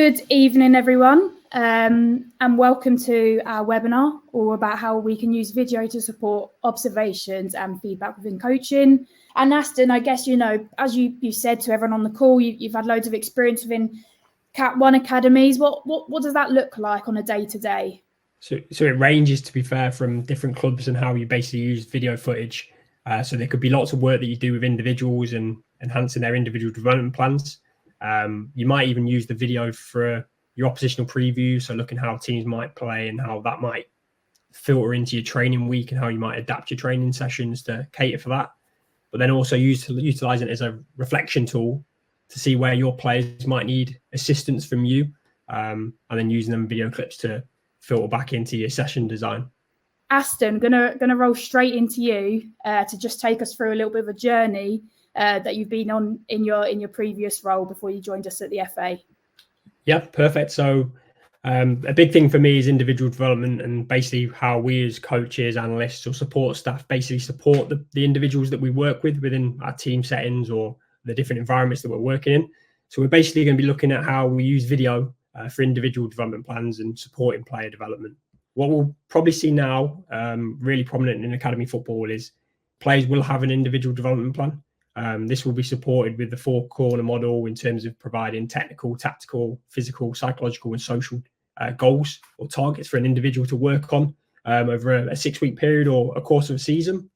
Good evening, everyone, and welcome to our webinar all about how we can use video to support observations and feedback within coaching. And Aston, I guess, you know, as you said to everyone on the call, you've had loads of experience within Cat 1 academies. What does that look like on a day-to-day? So it ranges, to be fair, from different clubs and how you basically use video footage. So there could be lots of work that you do with individuals and enhancing their individual development plans. You might even use the video for your oppositional preview, so looking how teams might play and how that might filter into your training week and how you might adapt your training sessions to cater for that. But then also utilize it as a reflection tool to see where your players might need assistance from you, and then using them video clips to filter back into your session design. Aston, gonna roll straight into you to just take us through a little bit of a journey that you've been on in your previous role before you joined us at the FA. Yeah, perfect. So a big thing for me is individual development, and basically how we as coaches, analysts or support staff basically support the individuals that we work with within our team settings or the different environments that we're working in. So we're basically going to be looking at how we use video for individual development plans and supporting player development. What we'll probably see now, really prominent in academy football, is players will have an individual development plan. This will be supported with the 4-corner model in terms of providing technical, tactical, physical, psychological and social goals or targets for an individual to work on over a 6-week period or a course of a season.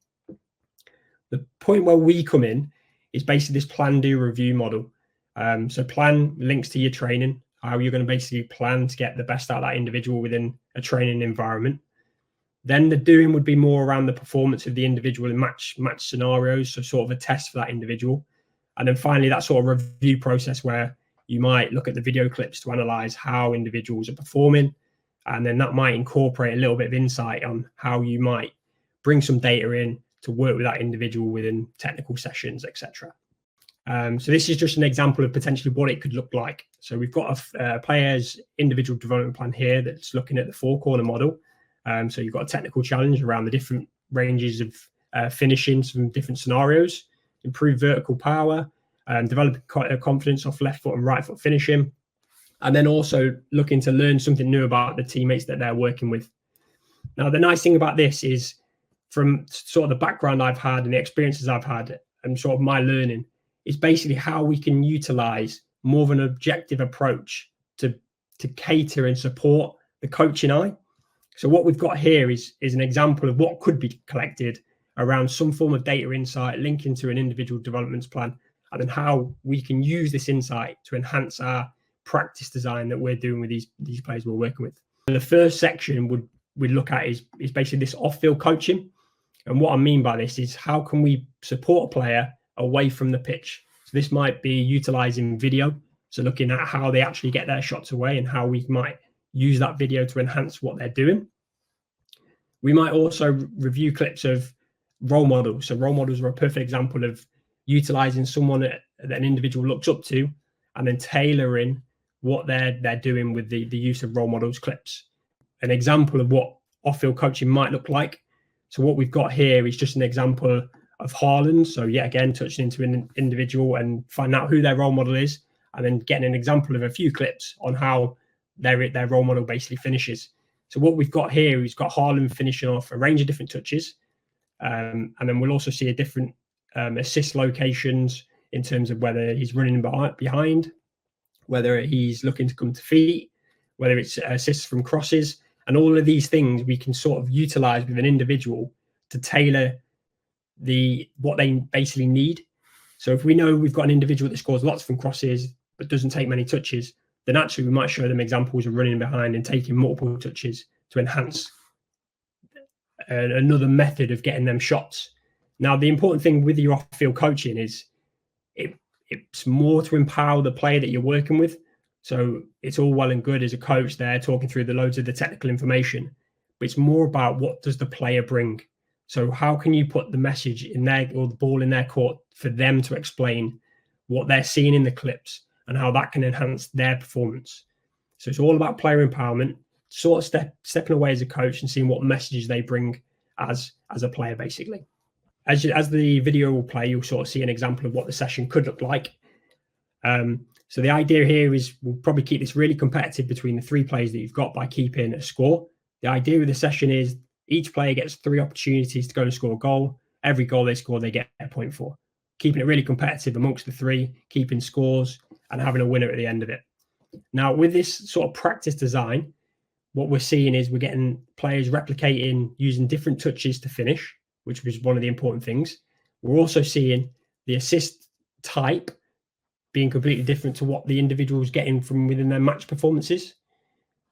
The point where we come in is basically this plan, do, review model. So plan links to your training, how you're going to basically plan to get the best out of that individual within a training environment. Then the doing would be more around the performance of the individual in match scenarios, so sort of a test for that individual. And then finally, that sort of review process where you might look at the video clips to analyze how individuals are performing. And then that might incorporate a little bit of insight on how you might bring some data in to work with that individual within technical sessions, etc. So this is just an example of potentially what it could look like. So we've got a player's individual development plan here that's looking at the 4-corner model. So you've got a technical challenge around the different ranges of finishing some different scenarios, improve vertical power, develop confidence off left foot and right foot finishing, and then also looking to learn something new about the teammates that they're working with. Now, the nice thing about this is from sort of the background I've had and the experiences I've had and sort of my learning is basically how we can utilize more of an objective approach to cater and support the coaching eye. So what we've got here is an example of what could be collected around some form of data insight linking to an individual development plan, and then how we can use this insight to enhance our practice design that we're doing with these players we're working with. And the first section we'd look at is basically this off-field coaching. And what I mean by this is how can we support a player away from the pitch? So this might be utilizing video, so looking at how they actually get their shots away and how we might use that video to enhance what they're doing. We might also review clips of role models. So role models are a perfect example of utilizing someone that an individual looks up to and then tailoring what they're doing with the use of role models clips. An example of what off-field coaching might look like. So what we've got here is just an example of Haaland. So yet again, touching into an individual and find out who their role model is, and then getting an example of a few clips on how their role model basically finishes. So what we've got here is got Haaland finishing off a range of different touches. And then we'll also see a different assist locations in terms of whether he's running behind, whether he's looking to come to feet, whether it's assists from crosses. And all of these things we can sort of utilize with an individual to tailor what they basically need. So if we know we've got an individual that scores lots from crosses but doesn't take many touches, then actually we might show them examples of running behind and taking multiple touches to enhance another method of getting them shots. Now, the important thing with your off-field coaching is it's more to empower the player that you're working with. So it's all well and good as a coach there talking through the loads of the technical information, but it's more about what does the player bring. So how can you put the message in there or the ball in their court for them to explain what they're seeing in the clips and how that can enhance their performance. So it's all about player empowerment, sort of stepping away as a coach and seeing what messages they bring as a player, basically. As the video will play, you'll sort of see an example of what the session could look like. So the idea here is we'll probably keep this really competitive between the 3 players that you've got by keeping a score. The idea of the session is each player gets 3 opportunities to go and score a goal. Every goal they score, they get a point for. Keeping it really competitive amongst the 3, keeping scores and having a winner at the end of it. Now, with this sort of practice design, what we're seeing is we're getting players replicating using different touches to finish, which was one of the important things. We're also seeing the assist type being completely different to what the individual's getting from within their match performances.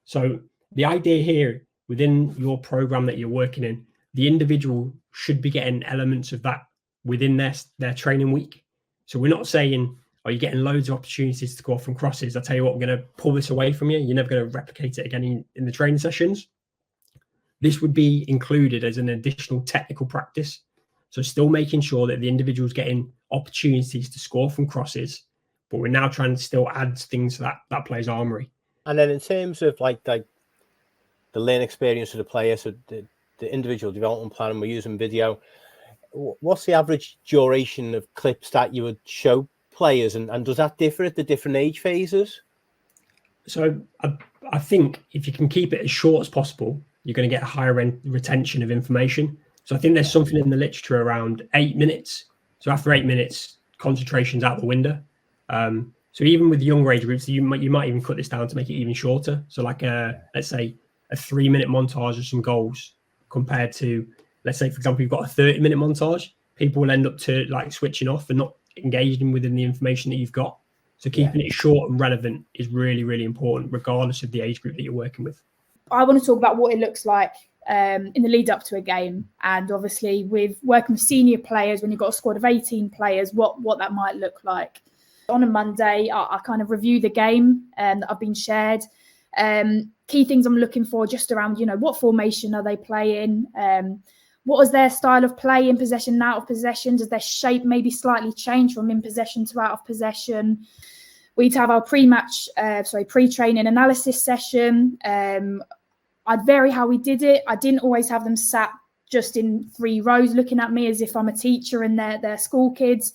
So the idea here within your program that you're working in, the individual should be getting elements of that within their training week. So we're not saying, are you getting loads of opportunities to score from crosses? I tell you what, we're going to pull this away from you. You're never going to replicate it again in the training sessions. This would be included as an additional technical practice. So still making sure that the individual's getting opportunities to score from crosses, but we're now trying to still add things to that player's armory. And then in terms of like the learning experience of the player, so the individual development plan, and we're using video, what's the average duration of clips that you would show players, and does that differ at the different age phases? So I think if you can keep it as short as possible, you're going to get a higher retention of information. So I think there's something in the literature around 8 minutes. So after 8 minutes, concentration's out the window. So even with younger age groups, you might even cut this down to make it even shorter. So like let's say a 3-minute montage of some goals compared to, let's say, for example, you've got a 30-minute montage. People will end up to like switching off and not engaging within the information that you've got. So keeping it short and relevant is really, really important, regardless of the age group that you're working with. I want to talk about what it looks like in the lead up to a game, and obviously with working with senior players, when you've got a squad of 18 players, what that might look like. On a Monday, I kind of review the game that I've been shared. Key things I'm looking for just around, what formation are they playing? What is their style of play in possession and out of possession? Does their shape maybe slightly change from in possession to out of possession? We need to have our pre-training analysis session. I'd vary how we did it. I didn't always have them sat just in 3 rows looking at me as if I'm a teacher and they're school kids.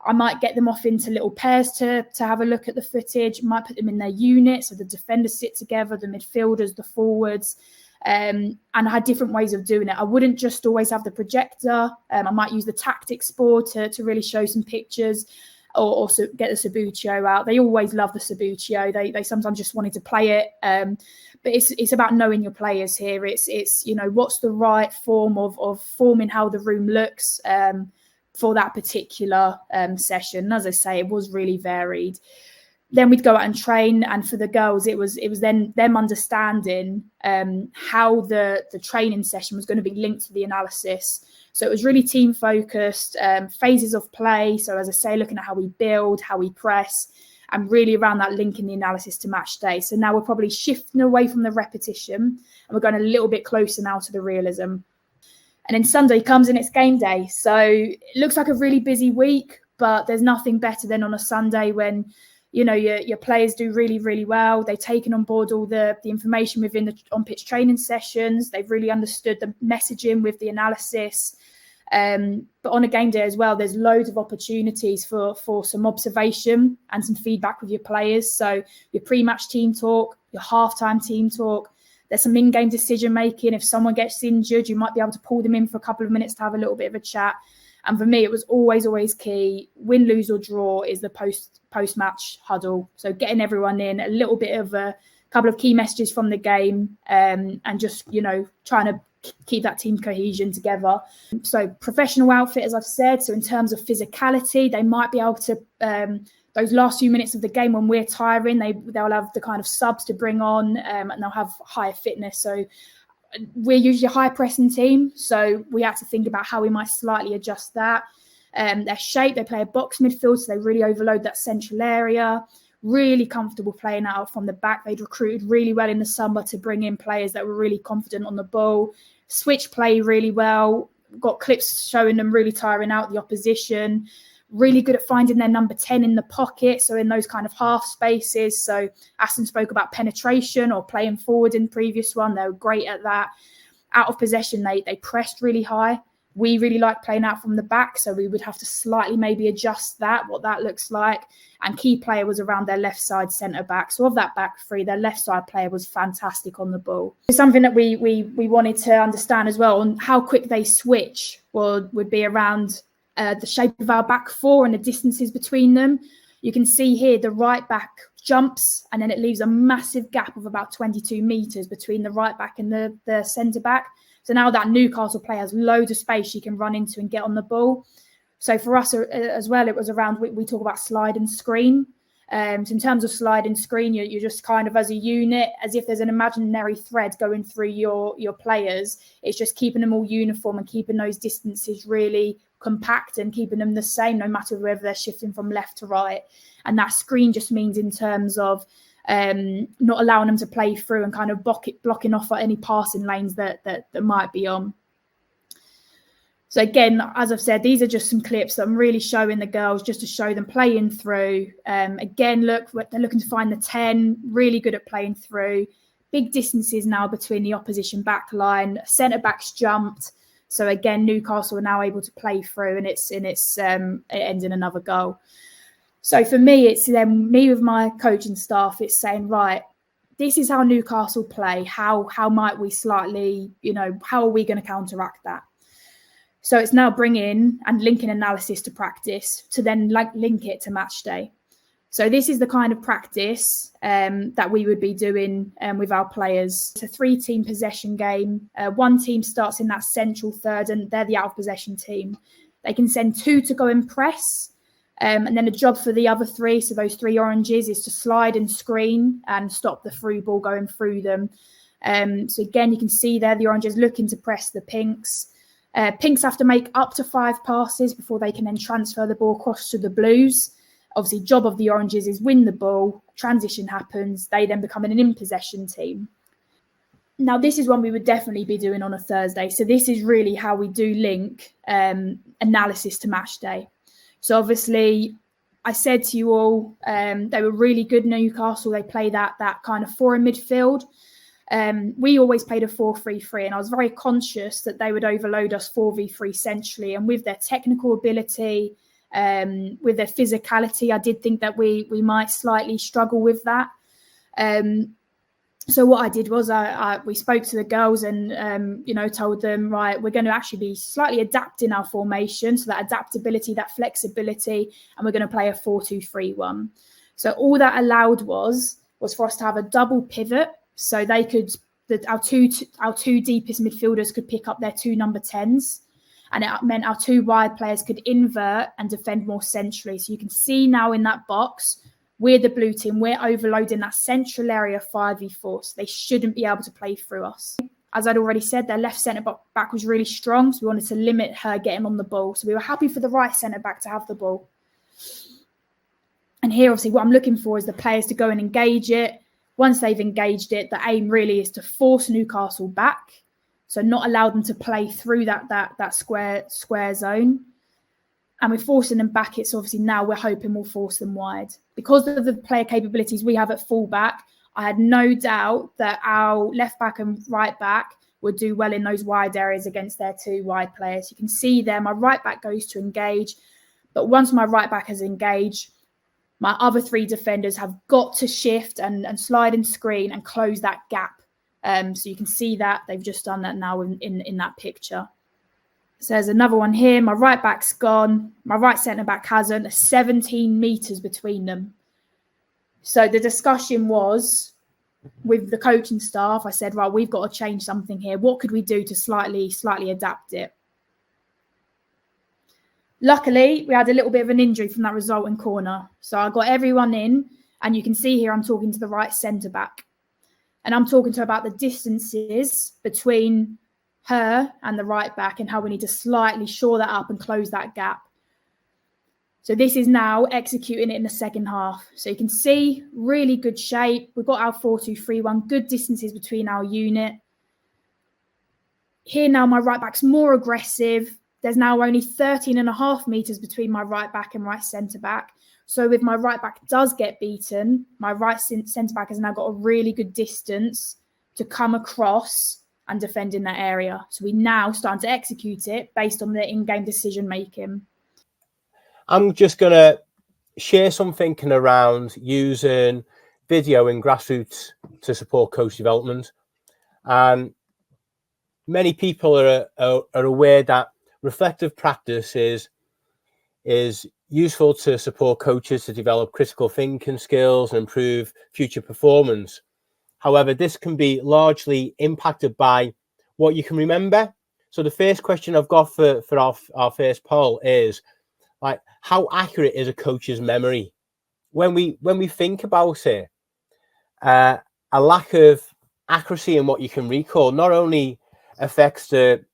I might get them off into little pairs to have a look at the footage. Might put them in their unit, so the defenders sit together, the midfielders, the forwards. And I had different ways of doing it. I wouldn't just always have the projector. I might use the tactics board to really show some pictures, or also get the Subbuteo out. They always love the Subbuteo. They sometimes just wanted to play it. But it's about knowing your players here. It's what's the right form of forming how the room looks for that particular session. And as I say, it was really varied. Then we'd go out and train, and for the girls, it was then them understanding how the training session was going to be linked to the analysis. So it was really team focused, phases of play. So as I say, looking at how we build, how we press, and really around that linking the analysis to match day. So now we're probably shifting away from the repetition, and we're going a little bit closer now to the realism. And then Sunday comes and it's game day. So it looks like a really busy week, but there's nothing better than on a Sunday when your players do really, really well. They've taken on board all the information within the on-pitch training sessions. They've really understood the messaging with the analysis. But on a game day as well, there's loads of opportunities for some observation and some feedback with your players. So your pre-match team talk, your halftime team talk. There's some in-game decision-making. If someone gets injured, you might be able to pull them in for a couple of minutes to have a little bit of a chat. And for me, it was always key. Win, lose or draw is the post-match huddle. So getting everyone in, a little bit of a couple of key messages from the game, and just, trying to keep that team cohesion together. So professional outfit, as I've said. So in terms of physicality, they might be able to, those last few minutes of the game when we're tiring, they'll have the kind of subs to bring on, and they'll have higher fitness. So we're usually a high pressing team, so we have to think about how we might slightly adjust that. Their shape, they play a box midfield, so they really overload that central area. Really comfortable playing out from the back. They'd recruited really well in the summer to bring in players that were really confident on the ball. Switch play really well. Got clips showing them really tiring out the opposition. Really good at finding their number 10 in the pocket, so in those kind of half spaces. So Aston spoke about penetration or playing forward in the previous one. They were great at that. Out of possession, they pressed really high, We really like playing out from the back, so we would have to slightly maybe adjust what that looks like. And key player was around their left side centre back. So of that back three, their left side player was fantastic on the ball. Something that we wanted to understand as well on how quick they switch would be around the shape of our back four and the distances between them. You can see here the right back jumps and then it leaves a massive gap of about 22 metres between the right back and the centre back. So now that Newcastle player has loads of space she can run into and get on the ball. So for us as well, it was around, we talk about slide and screen. So in terms of slide and screen, you're just kind of as a unit, as if there's an imaginary thread going through your players. It's just keeping them all uniform and keeping those distances really compact and keeping them the same, no matter whether they're shifting from left to right. And that screen just means in terms of not allowing them to play through and kind of blocking off at any passing lanes that might be on. So again, as I've said, these are just some clips that I'm really showing the girls just to show them playing through. Again, look, they're looking to find the 10, really good at playing through. Big distances now between the opposition back line. Centre-backs jumped. So again, Newcastle are now able to play through and it ends in another goal. So for me, it's then me with my coaching staff, it's saying, right, this is how Newcastle play. How might we slightly, how are we going to counteract that? So it's now bringing and linking analysis to practice to then link it to match day. So this is the kind of practice that we would be doing with our players. It's a 3-team possession game. One team starts in that central third and they're the out of possession team. They can send 2 to go and press. And then the job for the other 3, so those 3 oranges, is to slide and screen and stop the through ball going through them. So again, you can see there the oranges looking to press the pinks. Pinks have to make up to 5 passes before they can then transfer the ball across to the blues. Obviously, job of the oranges is win the ball, transition happens, they then become an in-possession team. Now, this is one we would definitely be doing on a Thursday. So this is really how we do link analysis to match day. So obviously, I said to you all, they were really good, Newcastle. They play that kind of 4 in midfield. We always played a 4-3-3, and I was very conscious that they would overload us 4v3 centrally. And with their technical ability, with their physicality, I did think that we might slightly struggle with that. So what I did was we spoke to the girls and, told them, right, we're going to actually be slightly adapting our formation. So that adaptability, that flexibility, and we're going to play a 4-2-3-1. So all that allowed was for us to have a double pivot. So they could, our two deepest midfielders could pick up their 2 number 10s. And it meant our 2 wide players could invert and defend more centrally. So you can see now in that box, we're the blue team. We're overloading that central area 5v4. So they shouldn't be able to play through us. As I'd already said, their left centre-back was really strong. So we wanted to limit her getting on the ball. So we were happy for the right centre-back to have the ball. And here, obviously, what I'm looking for is the players to go and engage it. Once they've engaged it, the aim really is to force Newcastle back. So not allow them to play through that square zone. And we're forcing them back. It's obviously now we're hoping we'll force them wide. Because of the player capabilities we have at fullback, I had no doubt that our left back and right back would do well in those wide areas against their 2 wide players. You can see there, my right back goes to engage. But once my right back has engaged, my other 3 defenders have got to shift and slide and screen and close that gap. So you can see that they've just done that now in that picture. So there's another one here. My right back's gone. My right centre back hasn't. There's 17 metres between them. So the discussion was with the coaching staff. I said, right, we've got to change something here. What could we do to slightly adapt it? Luckily, we had a little bit of an injury from that resulting corner. So I got everyone in, and you can see here I'm talking to the right centre back. And I'm talking to her about the distances between her and the right back and how we need to slightly shore that up and close that gap. So this is now executing it in the second half. So you can see really good shape. We've got our 4-2-3-1, good distances between our unit. Here now my right back's more aggressive. There's now only 13.5 metres between my right back and right centre back. So if my right back does get beaten, my right centre back has now got a really good distance to come across and defend in that area. So we now start to execute it based on the in-game decision making. I'm just going to share some thinking around using video in Grassroots to support coach development. And many people are aware that reflective practice is useful to support coaches to develop critical thinking skills and improve future performance. However, this can be largely impacted by what you can remember. So the first question I've got for our first poll is, like, how accurate is a coach's memory? When we think about it, a lack of accuracy in what you can recall not only affects the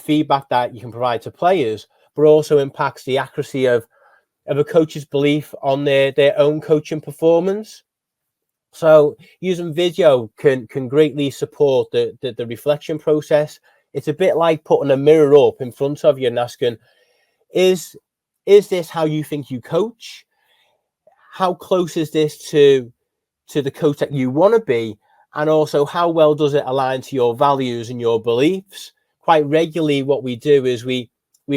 feedback that you can provide to players, but also impacts the accuracy of a coach's belief on their own coaching performance. So using video can greatly support the reflection process. It's a bit like putting a mirror up in front of you and asking, is this how you think you coach? How close is this to the coach that you want to be? And also, how well does it align to your values and your beliefs? Quite regularly, what we do is we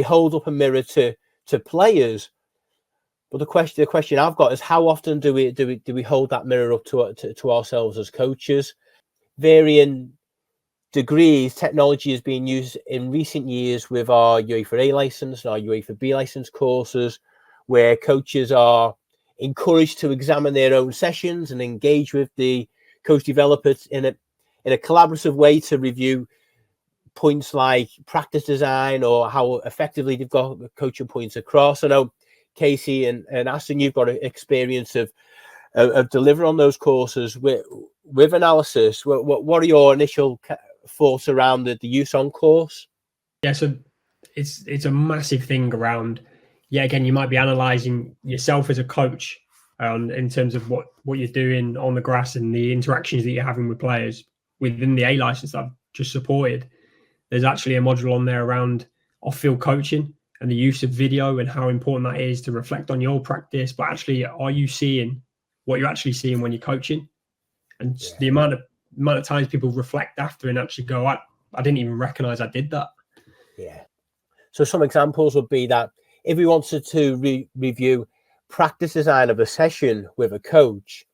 hold up a mirror to players. But the question I've got is, how often do we hold that mirror up to ourselves as coaches? Varying degrees, technology is being used in recent years with our UEFA A license and our UEFA B license courses, where coaches are encouraged to examine their own sessions and engage with the coach developers in a collaborative way to review points like practice design or how effectively they've got coaching points across. I know Casey and Aston, you've got experience of delivering on those courses with analysis. What are your initial thoughts around the use on course? Yeah, so it's a massive thing around. Yeah, again, you might be analysing yourself as a coach in terms of what you're doing on the grass and the interactions that you're having with players within the A license that I've just supported. There's actually a module on there around off-field coaching and the use of video and how important that is to reflect on your practice. But actually, are you seeing what you're actually seeing when you're coaching? And the amount of times people reflect after and actually go, I didn't even recognise I did that. Yeah. So some examples would be that if we wanted to review practice design of a session with a coach,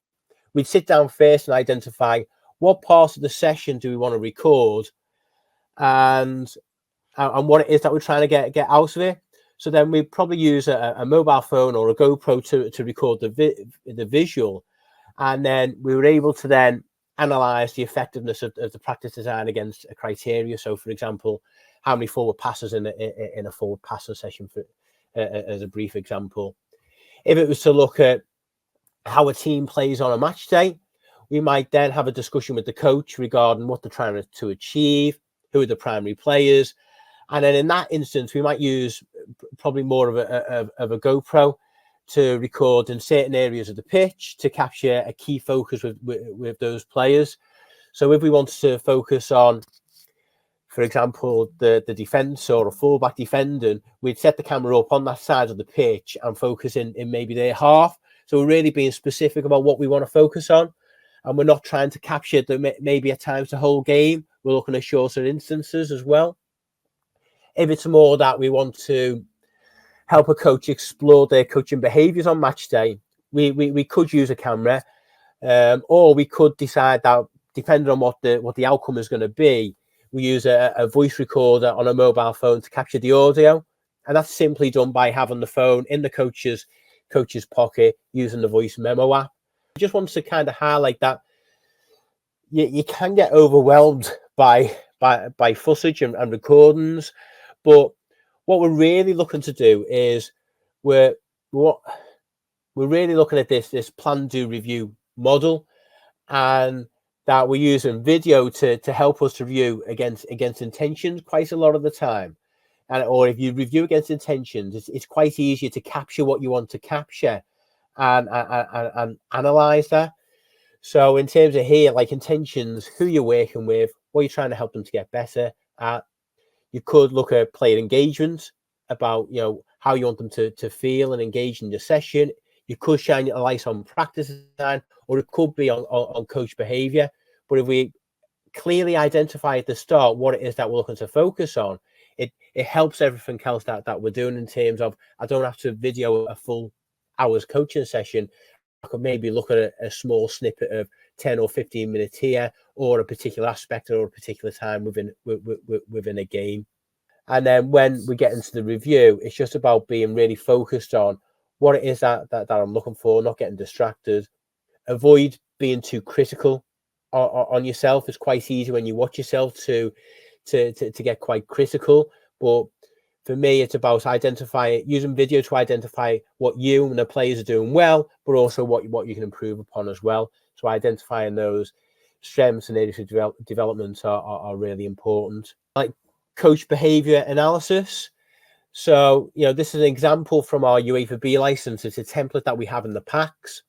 we'd sit down first and identify what parts of the session do we want to record and what it is that we're trying to get out of it. So then we'd probably use a mobile phone or a GoPro to record the visual. And then we were able to then analyze the effectiveness of the practice design against a criteria. So, for example, how many forward passes in a forward passing session, as a brief example. If it was to look at how a team plays on a match day, we might then have a discussion with the coach regarding what they're trying to achieve, who are the primary players. And then in that instance, we might use probably more of a GoPro to record in certain areas of the pitch to capture a key focus with those players. So if we wanted to focus on, for example, the defence or a fullback defending, we'd set the camera up on that side of the pitch and focus in maybe their half. So we're really being specific about what we want to focus on. And we're not trying to capture maybe at times the whole game. We're looking at shorter instances as well. If it's more that we want to help a coach explore their coaching behaviours on match day, we could use a camera, or we could decide that, depending on what the outcome is going to be, we use a voice recorder on a mobile phone to capture the audio. And that's simply done by having the phone in the coach's pocket using the voice memo app. I just wanted to kind of highlight that you can get overwhelmed by footage and recordings, but what we're really looking to do is we're really looking at this plan, do, review model, and that we're using video to help us to review against intentions quite a lot of the time. Or if you review against intentions, it's quite easier to capture what you want to capture and analyze that. So in terms of here, like intentions, who you're working with, what you're trying to help them to get better at. You could look at player engagement, about how you want them to feel and engage in your session. You could shine a light on practice design, or it could be on coach behavior. But if we clearly identify at the start what it is that we're looking to focus on, it helps everything else that we're doing, in terms of, I don't have to video a full hour's coaching session. I could maybe look at a small snippet of 10 or 15 minutes here, or a particular aspect or a particular time within a game. And then when we get into the review, it's just about being really focused on what it is that I'm looking for, not getting distracted. Avoid being too critical on yourself. It's quite easy when you watch yourself to get quite critical. But for me, it's about using video to identify what you and the players are doing well, but also what you can improve upon as well. So identifying those strengths and areas of development are really important. Like coach behavior analysis. So, this is an example from our UEFA B license. It's a template that we have in the packs.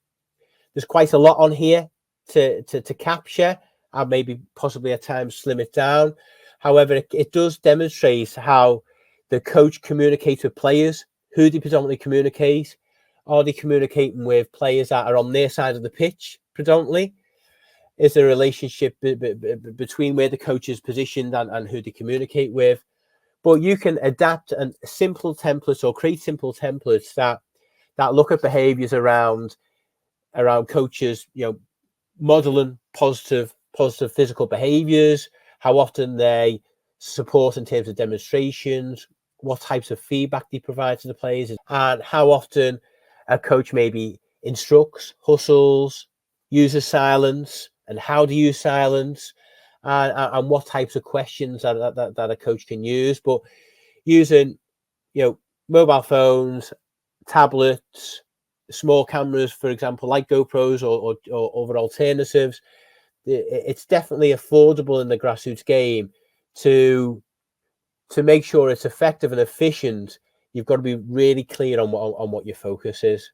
There's quite a lot on here to capture, and maybe possibly at times slim it down. However, it does demonstrate how the coach communicates with players. Who they predominantly communicate? Are they communicating with players that are on their side of the pitch predominantly? Is there a relationship between where the coach is positioned and who they communicate with? But you can adapt simple templates, or create simple templates that look at behaviors around coaches, modeling positive physical behaviors, how often they support in terms of demonstrations, what types of feedback they provide to the players, and how often a coach maybe instructs, hustles, uses silence, and how to use silence, and what types of questions that a coach can use. But using, mobile phones, tablets, small cameras, for example, like GoPros or other alternatives, it's definitely affordable in the grassroots game to make sure it's effective and efficient. You've got to be really clear on what your focus is.